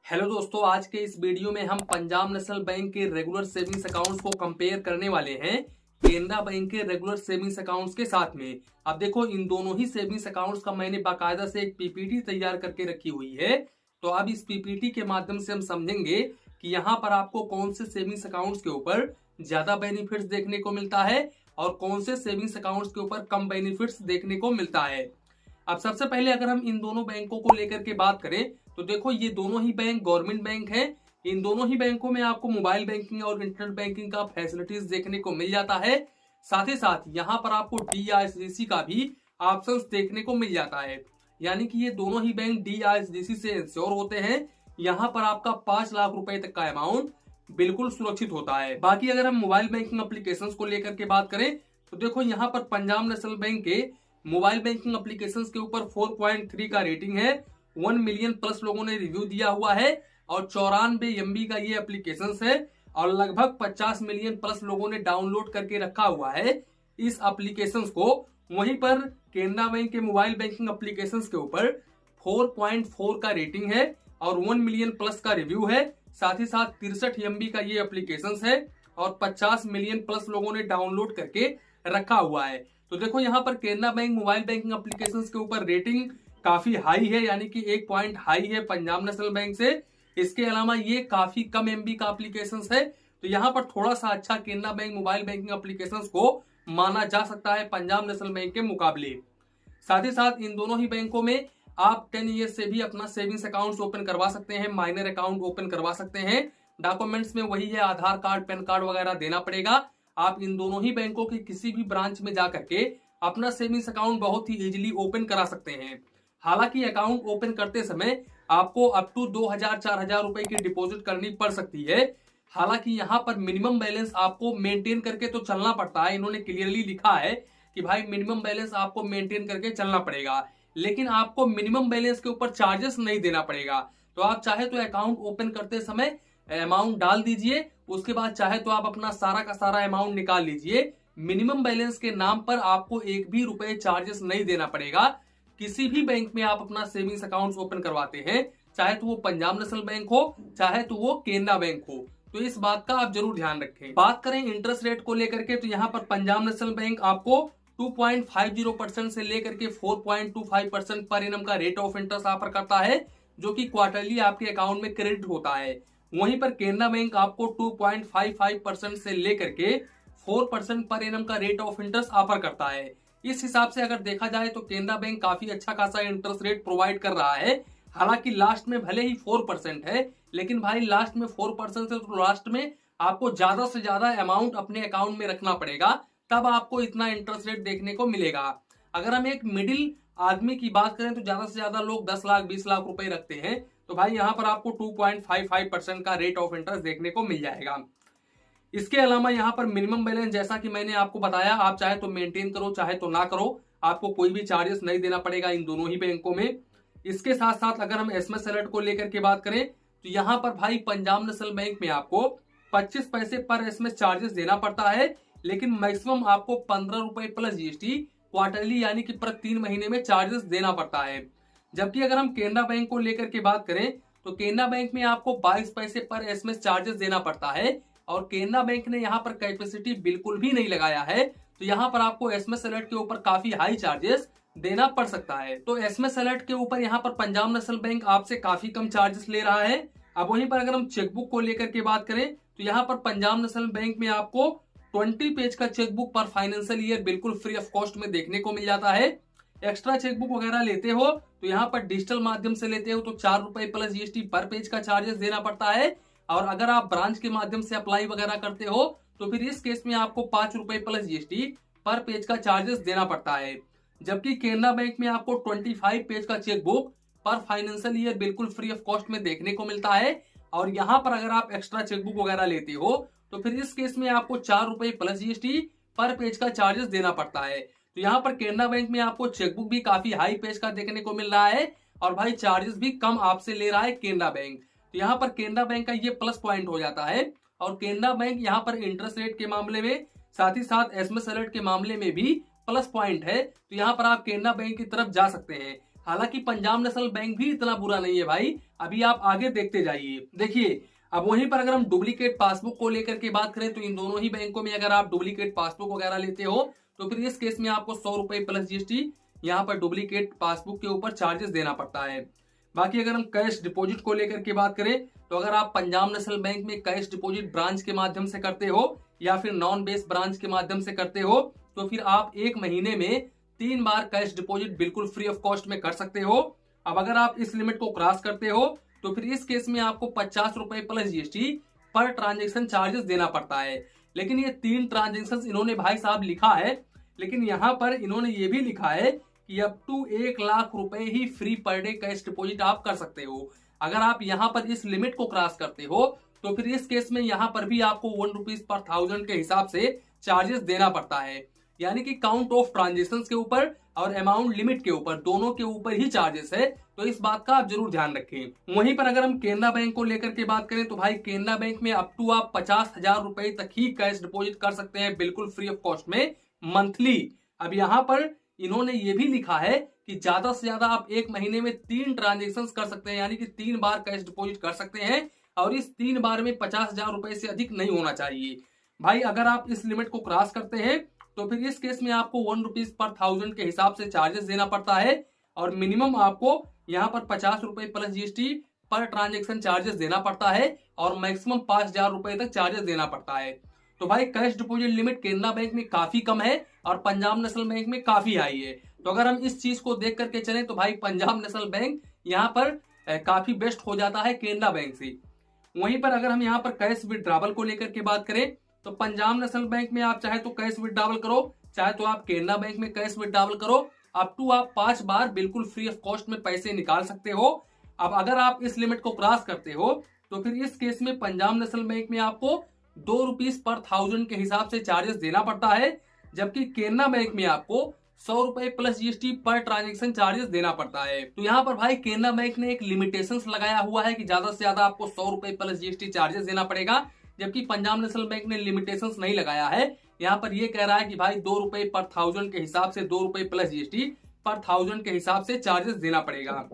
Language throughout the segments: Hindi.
हेलो दोस्तों, आज के इस वीडियो में हम पंजाब नेशनल बैंक के रेगुलर सेविंग्स अकाउंट्स को कंपेयर करने वाले हैं केनरा बैंक के रेगुलर सेविंग्स अकाउंट्स के साथ में। अब देखो, इन दोनों ही सेविंग्स अकाउंट्स का मैंने बाकायदा से एक पीपीटी तैयार करके रखी हुई है। तो अब इस पीपीटी के माध्यम से हम समझेंगे कि यहाँ पर आपको कौन से सेविंग्स अकाउंट्स के ऊपर ज्यादा बेनिफिट्स देखने को मिलता है और कौन से सेविंग्स अकाउंट्स के ऊपर कम बेनिफिट्स देखने को मिलता है। अब सबसे पहले अगर हम इन दोनों बैंकों को लेकर के बात करें तो देखो, ये दोनों ही बैंक गवर्नमेंट बैंक हैं। इन दोनों ही बैंकों में आपको मोबाइल बैंकिंग और इंटरनेट बैंकिंग का फैसिलिटीज देखने को मिल जाता है। साथ ही साथ यहाँ पर आपको DISDC का भी ऑप्शंस देखने को मिल जाता है। यानी कि ये दोनों ही बैंक DISDC से इंश्योर होते हैं। यहाँ पर आपका 5 लाख रुपए तक का अमाउंट बिल्कुल सुरक्षित होता है। बाकी अगर हम मोबाइल बैंकिंग एप्लीकेशन को लेकर के बात करें तो देखो, यहाँ पर पंजाब नेशनल बैंक के मोबाइल बैंकिंग एप्लीकेशंस के ऊपर 4.3 का रेटिंग है। 1 मिलियन प्लस लोगों ने रिव्यू दिया हुआ है और 94 MB का ये एप्लीकेशंस है और लगभग 50 मिलियन प्लस लोगों ने डाउनलोड करके रखा हुआ है इस एप्लीकेशंस को। वहीं पर केनरा बैंक के मोबाइल बैंकिंग एप्लीकेशंस के ऊपर 4.4 का रेटिंग है और 1 मिलियन प्लस का रिव्यू है। साथ ही साथ 63 MB का ये एप्लीकेशंस है और 50 मिलियन प्लस लोगों ने डाउनलोड करके रखा हुआ है। तो देखो, यहाँ पर Canara bank mobile banking applications के ऊपर रेटिंग काफी हाई है, यानी कि 1 पॉइंट हाई है पंजाब नेशनल बैंक से। इसके अलावा ये काफी कम MB का एप्लीकेशंस है, तो यहाँ पर थोड़ा सा अच्छा Canara bank mobile banking applications को माना जा सकता है पंजाब नेशनल बैंक के मुकाबले। साथ ही साथ इन दोनों ही बैंकों में आप 10 ईयर से भी अपना सेविंग्स अकाउंट ओपन करवा सकते हैं, माइनर अकाउंट ओपन करवा सकते हैं। डॉक्यूमेंट्स में वही है, आधार कार्ड, पैन कार्ड वगैरह देना पड़ेगा। आप इन दोनों ही बैंकों के किसी भी ब्रांच में जाकर के अपना सेविंग्स अकाउंट बहुत ही इजीली ओपन करा सकते हैं। हालांकि अकाउंट ओपन करते समय आपको अप टू 2000-4000 रुपए की डिपॉजिट करनी पड़ सकती है। हालांकि यहाँ पर मिनिमम बैलेंस आपको मेंटेन करके तो चलना पड़ता है। इन्होंने क्लियरली लिखा है कि भाई मिनिमम बैलेंस आपको मेंटेन करके चलना पड़ेगा, लेकिन आपको मिनिमम बैलेंस के ऊपर चार्जेस नहीं देना पड़ेगा। तो आप चाहे तो अकाउंट ओपन करते समय अमाउंट डाल दीजिए, उसके बाद चाहे तो आप अपना सारा का सारा अमाउंट निकाल लीजिए। मिनिमम बैलेंस के नाम पर आपको 1 भी रुपए चार्जेस नहीं देना पड़ेगा। किसी भी बैंक में आप अपना सेविंग्स अकाउंट ओपन करवाते हैं, चाहे तो वो पंजाब नेशनल बैंक हो चाहे तो वो केनरा बैंक हो, तो इस बात का आप जरूर ध्यान रखें। बात करें इंटरेस्ट रेट को लेकर के तो यहाँ पर पंजाब नेशनल बैंक आपको 2.50% से लेकर के 4.25% पर एनम का रेट ऑफ इंटरेस्ट ऑफर करता है, जो कि क्वार्टरली आपके अकाउंट में क्रेडिट होता है। वहीं पर केनरा बैंक आपको 2.55% से लेकर के 4% पर एनम का रेट ऑफ इंटरेस्ट ऑफर करता है। इस हिसाब से अगर देखा जाए तो केनरा बैंक काफी अच्छा खासा इंटरेस्ट रेट प्रोवाइड कर रहा है। हालांकि लास्ट में भले ही 4% है, लेकिन भाई लास्ट में 4% से तो लास्ट में आपको ज्यादा से ज्यादा अमाउंट अपने अकाउंट में रखना पड़ेगा, तब आपको इतना इंटरेस्ट रेट देखने को मिलेगा। अगर हम एक मिडिल आदमी की बात करें तो ज्यादा से ज्यादा लोग 10 लाख 20 लाख रुपए रखते हैं, तो भाई यहाँ पर आपको 2.55% का रेट ऑफ इंटरेस्ट देखने को मिल जाएगा। इसके अलावा यहाँ पर मिनिमम बैलेंस, जैसा कि मैंने आपको बताया, आप चाहे तो मेंटेन करो चाहे तो ना करो, आपको कोई भी चार्जेस नहीं देना पड़ेगा इन दोनों ही बैंकों में। इसके साथ साथ अगर हम SMS अलर्ट को लेकर के बात करें तो यहाँ पर भाई पंजाब नेशनल बैंक में आपको 25 पैसे पर SMS चार्जेस देना पड़ता है, लेकिन मैक्सिमम आपको 15 रुपए प्लस GST क्वार्टरली यानी कि प्रति 3 महीने में चार्जेस देना पड़ता है। जबकि अगर हम केनरा बैंक को लेकर के बात करें तो केनरा बैंक में आपको 22 पैसे पर SMS चार्जेस देना पड़ता है और केनरा बैंक ने यहाँ पर कैपेसिटी बिल्कुल भी नहीं लगाया है, तो यहाँ पर आपको SMS अलर्ट के ऊपर काफी हाई चार्जेस देना पड़ सकता है। तो SMS अलर्ट के ऊपर यहाँ पर पंजाब नेशनल बैंक आपसे काफी कम चार्जेस ले रहा है। अब वहीं पर अगर हम चेकबुक को लेकर के बात करें तो यहाँ पर पंजाब नेशनल बैंक में आपको 20 पेज का चेकबुक पर फाइनेंशियल ईयर बिल्कुल फ्री ऑफ कॉस्ट में देखने को मिल जाता है। एक्स्ट्रा चेकबुक वगैरह लेते हो तो यहाँ पर डिजिटल माध्यम से लेते हो तो 4 रुपए प्लस GST पर पेज का चार्जेस देना पड़ता है, और अगर आप ब्रांच के माध्यम से अप्लाई वगैरह करते हो तो फिर इस केस में आपको 5 रुपए प्लस GST पर पेज का चार्जेस देना पड़ता है। जबकि केनरा बैंक में आपको 25 पेज का चेकबुक पर फाइनेंशियल ईयर बिल्कुल फ्री ऑफ कॉस्ट में देखने को मिलता है, और यहाँ पर अगर आप एक्स्ट्रा चेकबुक वगैरह लेते हो तो फिर इस केस में आपको 4 रुपए प्लस GST पर पेज का चार्जेस देना पड़ता है। तो यहाँ पर केनरा बैंक में आपको चेकबुक भी काफी हाई पेज का देखने को मिल रहा है और भाई चार्जेस भी कम आपसे ले रहा है केनरा बैंक। तो यहाँ पर केनरा बैंक का ये प्लस पॉइंट हो जाता है, और केनरा बैंक यहाँ पर इंटरेस्ट रेट के मामले में, साथ ही साथ SMS अलर्ट के मामले में भी प्लस पॉइंट है। तो यहाँ पर आप केनरा बैंक की तरफ जा सकते हैं। हालांकि पंजाब नेशनल बैंक भी इतना बुरा नहीं है भाई, अभी आप आगे देखते जाइए। देखिए अब वहीं पर अगर हम डुप्लीकेट पासबुक को लेकर के बात करें तो इन दोनों ही बैंकों में अगर आप डुप्लीकेट पासबुक वगैरह लेते हो तो फिर इस केस में आपको 100 रुपए प्लस जीएसटी यहाँ पर डुप्लीकेट पासबुक के ऊपर चार्जेस देना पड़ता है। बाकी अगर हम कैश डिपॉजिट को लेकर के बात करें तो अगर आप पंजाब नेशनल बैंक में कैश डिपॉजिट ब्रांच के माध्यम से करते हो या फिर नॉन बेस ब्रांच के माध्यम से करते हो तो फिर आप एक महीने में 3 बार कैश डिपॉजिट बिल्कुल फ्री ऑफ कॉस्ट में कर सकते हो। अब अगर आप इस लिमिट को क्रॉस करते हो तो फिर इस केस में आपको 50 रुपए plus GST per transaction charges देना पड़ता है। लेकिन ये 3 ट्रांजेक्शन इन्होंने भाई साहब लिखा है, लेकिन यहाँ पर इन्होंने ये भी लिखा है कि अप टू 1 लाख रुपए ही free per day cash deposit आप कर सकते हो। अगर आप यहाँ पर इस लिमिट को क्रॉस करते हो तो फिर इस केस में यहाँ पर भी आपको 1 रुपीज पर 1000 के हिसाब से चार्जेस देना पड़ता है। यानी कि काउंट ऑफ ट्रांजेक्शन के ऊपर और अमाउंट लिमिट के ऊपर दोनों के ऊपर ही चार्जेस है, तो इस बात का आप जरूर ध्यान रखें। वहीं पर अगर हम केनरा बैंक को लेकर के बात करें तो भाई केनरा बैंक में अप टू आप 50,000 रुपए तक ही कैश डिपॉजिट कर सकते हैं बिल्कुल फ्री ऑफ कॉस्ट में मंथली। अब यहाँ पर इन्होंने ये भी लिखा है कि ज्यादा से ज्यादा आप एक महीने में 3 ट्रांजेक्शन कर सकते हैं, यानी कि 3 बार कैश डिपॉजिट कर सकते हैं और इस 3 बार में 50,000 रुपए से अधिक नहीं होना चाहिए। भाई अगर आप इस लिमिट को क्रॉस करते हैं तो फिर इस केस में आपको 1 रुपीज पर 1000 के हिसाब से चार्जेस देना पड़ता है और मिनिमम आपको यहाँ पर 50 रुपए plus GST per transaction charges देना पड़ता है और मैक्सिमम 5,000 रुपए तक चार्जेस देना पड़ता है। तो भाई cash deposit limit Canara bank में काफी कम है और पंजाब नेशनल बैंक में काफी हाई है। तो अगर हम इस चीज को देख करके चले तो भाई पंजाब नेशनल बैंक यहाँ पर काफी बेस्ट हो जाता है केनरा बैंक से। वहीं पर अगर हम यहाँ पर कैश विड्रॉवल को लेकर के बात करें तो पंजाब नेशनल बैंक में आप चाहे तो कैश विड्रॉवल करो, चाहे तो आप केनरा बैंक में कैश विड्रॉवल करो, अप टू आप 5 बार बिल्कुल फ्री ऑफ कॉस्ट में पैसे निकाल सकते हो। अब अगर आप इस लिमिट को क्रॉस करते हो तो फिर इस केस में पंजाब नेशनल बैंक में आपको 2 रुपीज पर 1000 के हिसाब से चार्जेस देना पड़ता है, जबकि केनरा बैंक में आपको 100 रुपए plus GST per transaction charges देना पड़ता है। तो यहाँ पर भाई केनरा बैंक ने एक लिमिटेशन लगाया हुआ है कि ज्यादा से ज्यादा आपको 100 रुपए प्लस जीएसटी चार्जेस देना पड़ेगा, जबकि पंजाब नेशनल बैंक ने लिमिटेशंस नहीं लगाया है। यहाँ पर ये कह रहा है कि भाई 2 रुपए पर 1000 के हिसाब से 2 रुपए प्लस जीएसटी पर 1000 के हिसाब से चार्जेस देना पड़ेगा।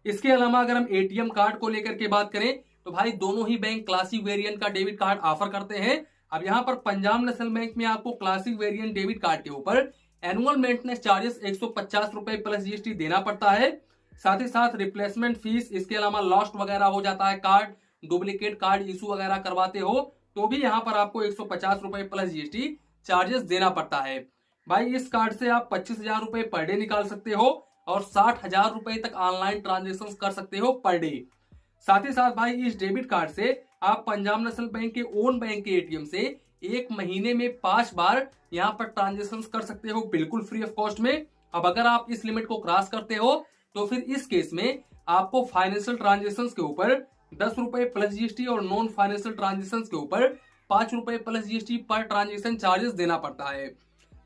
इसके अलावा अगर हम एटीएम कार्ड को लेकर के बात करें तो भाई दोनों ही बैंक क्लासिक वेरिएंट का डेबिट कार्ड ऑफर करते हैं। अब यहाँ पर पंजाब नेशनल बैंक में आपको क्लासिक वेरिएंट डेबिट कार्ड के ऊपर एनुअल मेंटेनेंस चार्जेस 150 रुपए प्लस जीएसटी देना पड़ता है। साथ ही साथ रिप्लेसमेंट फीस, इसके अलावा लॉस्ट वगैरह हो जाता है कार्ड, डुप्लीकेट कार्ड इशू वगैरह करवाते हो तो भी यहाँ पर आपको 150 रुपए प्लस जीएसटी चार्जेस देना पड़ता है। भाई इस कार्ड से आप 25,000 रुपए पर डे निकाल सकते हो और 60,000 रुपए तक ऑनलाइन ट्रांजेक्शन कर सकते हो पर डे। साथ ही साथ भाई इस डेबिट कार्ड से आप पंजाब नेशनल बैंक के ओन बैंक के एटीएम से एक महीने में 5 बार यहाँ पर ट्रांजेक्शन कर सकते हो बिल्कुल फ्री ऑफ कॉस्ट में। अब अगर आप इस लिमिट को क्रॉस करते हो तो फिर इस केस में आपको फाइनेंशियल ट्रांजेक्शन के ऊपर 10 रुपए प्लस जीएसटी और नॉन फाइनेंशियल ट्रांजेक्शन के ऊपर 5 रुपए plus GST per transaction charges देना पड़ता है।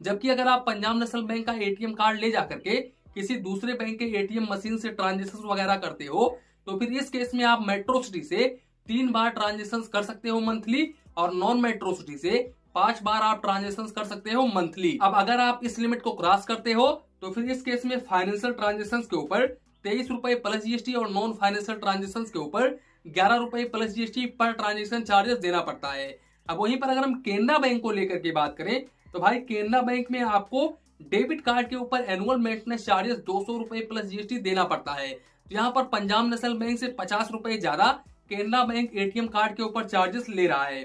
जबकि अगर आप पंजाब नेशनल बैंक का एटीएम कार्ड ले जाकर के किसी दूसरे बैंक के एटीएम मशीन से ट्रांजेक्शन वगैरह करते हो तो फिर इस केस में आप मेट्रो सिटी से 3 बार ट्रांजेक्शन कर सकते हो मंथली और नॉन मेट्रो सिटी से 5 बार आप ट्रांजेक्शन कर सकते हो मंथली। अब अगर आप इस लिमिट को क्रॉस करते हो तो फिर इस केस में फाइनेंशियल ट्रांजेक्शन के ऊपर 23 रुपए प्लस जीएसटी और नॉन फाइनेंशियल ट्रांजेक्शन के ऊपर 11 रुपए plus GST per transaction charges देना पड़ता है। अब वहीं पर अगर हम केनरा बैंक को लेकर के बात करें तो भाई केनरा बैंक में आपको डेबिट कार्ड के ऊपर एनुअल मेंटेनेंस चार्जेस 200 रुपए प्लस जीएसटी देना पड़ता है। तो यहाँ पर पंजाब नेशनल बैंक से 50 रुपए ज्यादा केनरा बैंक एटीएम कार्ड के ऊपर चार्जेस ले रहा है।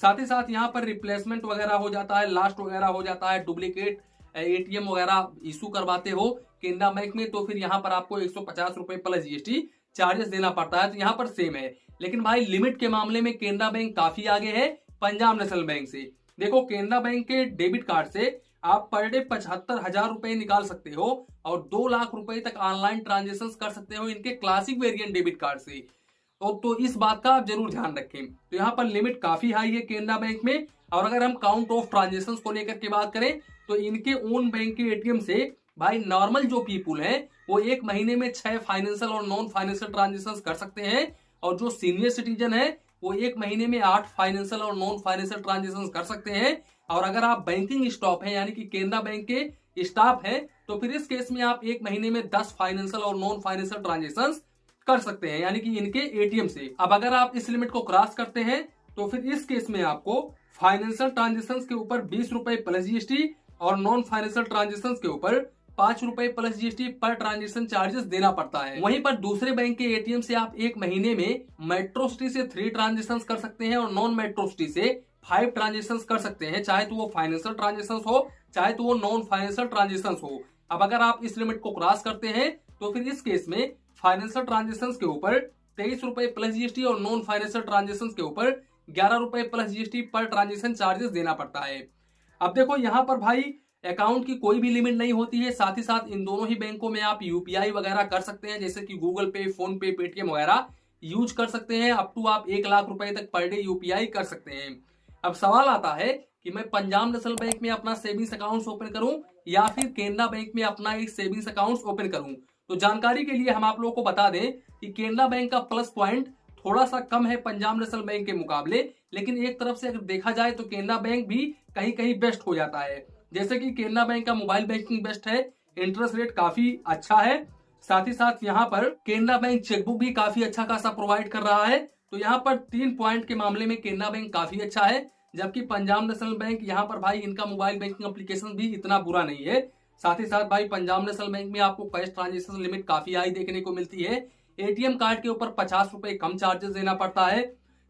साथ ही साथ यहाँ पर रिप्लेसमेंट वगैरह हो जाता है, लास्ट वगैरह हो जाता है, डुप्लीकेट एटीएम वगैरह इशू करवाते हो केनरा बैंक में तो फिर यहाँ पर आपको 150 रुपए प्लस जीएसटी चार्जेस देना पड़ता है। तो यहाँ पर सेम है, लेकिन भाई लिमिट के मामले में केनरा बैंक काफी आगे है पंजाब नेशनल बैंक से। देखो केनरा बैंक के डेबिट कार्ड से आप पर डे 75,000 रुपए निकाल सकते हो और 2 लाख रुपए तक ऑनलाइन ट्रांजेक्शन कर सकते हो इनके क्लासिक वेरिएंट डेबिट कार्ड से। तो इस बात का आप जरूर ध्यान रखें। तो यहाँ पर लिमिट काफी हाई है केनरा बैंक में। और अगर हम काउंट ऑफ ट्रांजेक्शन को लेकर के बात करें तो इनके ओन बैंक के एटीएम से भाई नॉर्मल जो पीपुल है वो एक महीने में 6 फाइनेंशियल और नॉन फाइनेंशियल ट्रांजेक्शन कर सकते हैं और जो सीनियर सिटीजन है वो एक महीने में 8 फाइनेंशियल और नॉन फाइनेंशियल ट्रांजेक्शन कर सकते हैं। और अगर आप बैंकिंग स्टॉप है यानी कि केनरा बैंक के स्टाफ है, तो फिर इस केस में आप एक महीने में 10 फाइनेंशियल और नॉन फाइनेंशियल ट्रांजेक्शन कर सकते हैं, यानी कि इनके एटीएम से। अब अगर आप इस लिमिट को क्रॉस करते हैं तो फिर इस केस में आपको फाइनेंशियल ट्रांजेक्शन के ऊपर 20 रुपए प्लस जीएसटी और नॉन फाइनेंशियल ट्रांजेक्शन के ऊपर 5 रुपए plus GST per transaction charges देना पड़ता है। वहीं पर दूसरे बैंक के एटीएम से आप एक महीने में मेट्रो सिटी से 3 ट्रांजेक्शन कर सकते हैं और नॉन मेट्रो सिटी से 5 ट्रांजेक्शन कर सकते हैं, चाहे तो वो फाइनेंशियल ट्रांजेक्शन हो चाहे तो वो नॉन फाइनेंशियल ट्रांजेक्शन हो। अब अगर आप इस लिमिट को क्रॉस करते हैं तो फिर इस केस में फाइनेंशियल ट्रांजेक्शन के ऊपर 23 रुपए प्लस जीएसटी और नॉन फाइनेंशियल ट्रांजेक्शन के ऊपर 11 रुपए plus GST per transaction charges देना पड़ता है। अब देखो यहाँ पर भाई अकाउंट की कोई भी लिमिट नहीं होती है, साथ ही साथ इन दोनों ही बैंकों में आप यूपीआई वगैरह कर सकते हैं, जैसे कि गूगल पे, फोन पे, पेटीएम वगैरह यूज कर सकते हैं। अप टू आप 1 लाख रुपए तक पर डे यूपीआई कर सकते हैं। अब सवाल आता है कि मैं पंजाब नेशनल बैंक में अपना सेविंग्स अकाउंट ओपन करूं या फिर केनरा बैंक में अपना एक सेविंग्स अकाउंट ओपन करूं। तो जानकारी के लिए हम आप लोगों को बता दें कि केनरा बैंक का प्लस पॉइंट थोड़ा सा कम है पंजाब नेशनल बैंक के मुकाबले, लेकिन एक तरफ से अगर देखा जाए तो केनरा बैंक भी कहीं कहीं बेस्ट हो जाता है। जैसे कि केनरा बैंक का मोबाइल बैंकिंग बेस्ट है, इंटरेस्ट रेट काफी अच्छा है, साथ ही साथ यहाँ पर केनरा बैंक चेकबुक भी काफी अच्छा खासा प्रोवाइड कर रहा है। तो यहाँ पर 3 पॉइंट के मामले में केनरा बैंक काफी अच्छा है, जबकि पंजाब नेशनल बैंक यहाँ पर भाई इनका मोबाइल बैंकिंग एप्लीकेशन भी इतना बुरा नहीं है। साथ ही साथ भाई पंजाब नेशनल बैंक में आपको कैश ट्रांजेक्शन लिमिट काफी हाई देखने को मिलती है। एटीएम कार्ड के ऊपर 50 रुपए कम चार्जेस देना पड़ता है।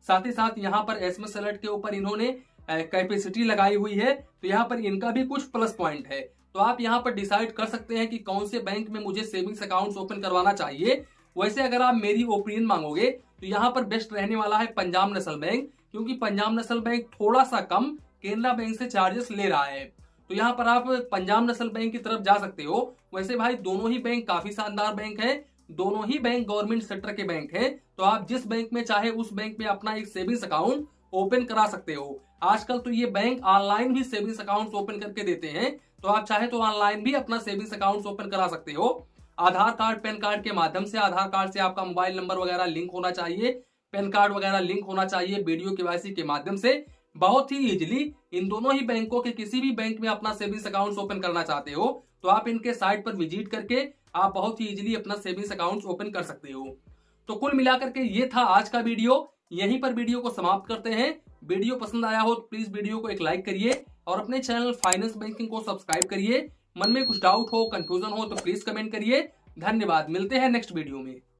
साथ ही साथ यहाँ पर एसएमएस अलर्ट के ऊपर इन्होंने कैपेसिटी लगाई हुई है, तो यहाँ पर इनका भी कुछ प्लस पॉइंट है। तो आप यहाँ पर डिसाइड कर सकते हैं कि कौन से बैंक में मुझे सेविंग्स अकाउंट ओपन करवाना चाहिए। वैसे अगर आप मेरी ओपिनियन मांगोगे तो यहाँ पर बेस्ट रहने वाला है पंजाब नेशनल बैंक, क्योंकि पंजाब नेशनल बैंक थोड़ा सा कम केनरा बैंक से चार्जेस ले रहा है। तो यहाँ पर आप पंजाब नेशनल बैंक की तरफ जा सकते हो। वैसे भाई दोनों ही बैंक काफी शानदार बैंक है, दोनों ही बैंक गवर्नमेंट सेक्टर के बैंक है, तो आप जिस बैंक में चाहे उस बैंक में अपना एक सेविंग्स अकाउंट ओपन करा सकते हो। आजकल तो ये बैंक ऑनलाइन भी सेविंग्स अकाउंट ओपन करके देते हैं, तो आप चाहे तो ऑनलाइन भी अपना सेविंग्स अकाउंट ओपन करा सकते हो। आधार कार्ड, पैन कार्ड के माध्यम से, आधार कार्ड से आपका मोबाइल नंबर वगैरह लिंक होना चाहिए, पैन कार्ड वगैरह लिंक होना चाहिए, वीडियो केवाईसी के माध्यम से बहुत ही इजीली इन दोनों ही बैंकों के किसी भी बैंक में अपना सेविंग्स अकाउंट ओपन करना चाहते हो तो आप इनके साइट पर विजिट करके आप बहुत ही इजीली अपना सेविंग्स अकाउंट ओपन कर सकते हो। तो कुल मिलाकर के ये था आज का वीडियो, यहीं पर वीडियो को समाप्त करते हैं। वीडियो पसंद आया हो तो प्लीज वीडियो को एक लाइक करिए और अपने चैनल फाइनेंस बैंकिंग को सब्सक्राइब करिए। मन में कुछ डाउट हो, कंफ्यूजन हो तो प्लीज कमेंट करिए। धन्यवाद, मिलते हैं नेक्स्ट वीडियो में।